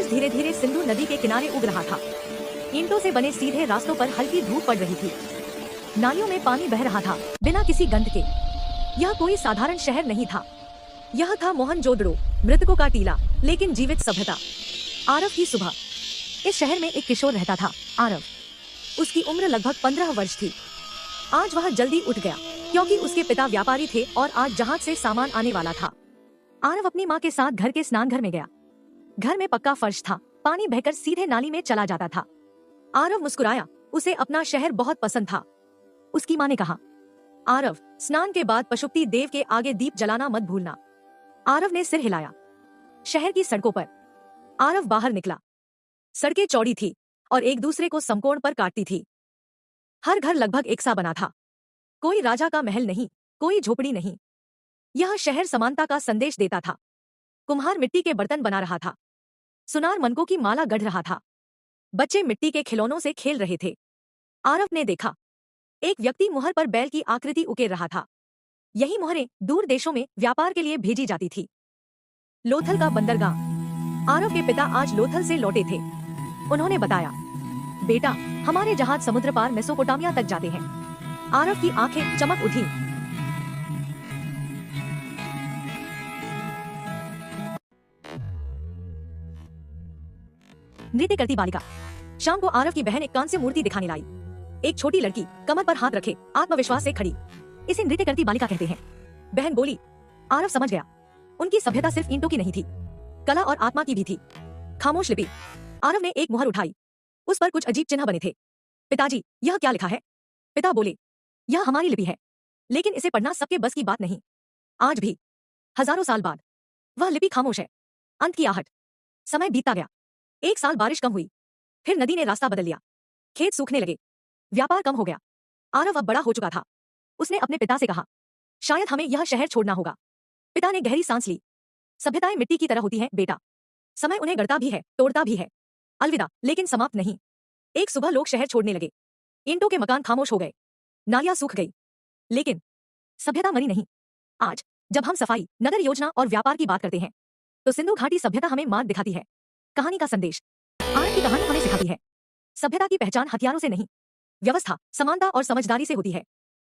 सूरज धीरे धीरे सिंधु नदी के किनारे उग रहा था। ईंटों से बने सीधे रास्तों पर हल्की धूप पड़ रही थी। नालियों में पानी बह रहा था बिना किसी गंध के। यह कोई साधारण शहर नहीं था। यह था मोहनजोदड़ो, मृतकों का टीला लेकिन जीवित सभ्यता। आरव की सुबह। इस शहर में एक किशोर रहता था, आरव। उसकी उम्र लगभग 15 वर्ष थी। आज वह जल्दी उठ गया क्योंकि उसके पिता व्यापारी थे और आज जहाज से सामान आने वाला था। आरव अपनी माँ के साथ घर के स्नानघर में गया। घर में पक्का फर्श था, पानी बहकर सीधे नाली में चला जाता था। आरव मुस्कुराया, उसे अपना शहर बहुत पसंद था। उसकी माँ ने कहा, आरव, स्नान के बाद पशुपति देव के आगे दीप जलाना मत भूलना। आरव ने सिर हिलाया। शहर की सड़कों पर आरव बाहर निकला। सड़कें चौड़ी थी और एक दूसरे को समकोण पर काटती थी। हर घर लगभग एक सा बना था। कोई राजा का महल नहीं, कोई झोपड़ी नहीं। यह शहर समानता का संदेश देता था। कुम्हार मिट्टी के बर्तन बना रहा था। सुनार मनकों की माला गढ़ रहा था। बच्चे मिट्टी के खिलौनों से खेल रहे थे। आरव ने देखा, एक व्यक्ति मुहर पर बैल की आकृति उकेर रहा था। यही मुहरें दूर देशों में व्यापार के लिए भेजी जाती थी। लोथल का बंदरगाह। आरव के पिता आज लोथल से लौटे थे। उन्होंने बताया, बेटा, हमारे जहाज समुद्र पार मेसोपोटामिया तक जाते हैं। आरव की आंखें चमक उठी। नृत्य करती बालिका। शाम को आरव की बहन एक कांस्य मूर्ति दिखाने लाई। एक छोटी लड़की कमर पर हाथ रखे आत्मविश्वास से खड़ी। इसे नृत्य करती बालिका कहते हैं। बहन बोली। आरव समझ गया, उनकी सभ्यता सिर्फ ईंटों की नहीं थी, कला और आत्मा की भी थी। खामोश लिपि। आरव ने एक मुहर उठाई। उस पर कुछ अजीब चिन्ह बने थे। पिताजी, यह क्या लिखा है? पिता बोले, यह हमारी लिपि है, लेकिन इसे पढ़ना सबके बस की बात नहीं। आज भी, हजारों साल बाद, वह लिपि खामोश है। अंत की आहट। समय बीतता गया। 1 साल बारिश कम हुई। फिर नदी ने रास्ता बदल लिया। खेत सूखने लगे। व्यापार कम हो गया। आरव अब बड़ा हो चुका था। उसने अपने पिता से कहा, शायद हमें यह शहर छोड़ना होगा। पिता ने गहरी सांस ली। सभ्यताएं मिट्टी की तरह होती हैं, बेटा। समय उन्हें गढ़ता भी है, तोड़ता भी है। अलविदा, लेकिन समाप्त नहीं। एक सुबह लोग शहर छोड़ने लगे। ईंटों के मकान खामोश हो गए। नालियां सूख गई। लेकिन सभ्यता मरी नहीं। आज जब हम सफाई, नगर योजना और व्यापार की बात करते हैं, तो सिंधु घाटी सभ्यता हमें मार्ग दिखाती है। कहानी का संदेश। आरव की कहानी हमें सिखाती है, सभ्यता की पहचान हथियारों से नहीं, व्यवस्था, समानता और समझदारी से होती है।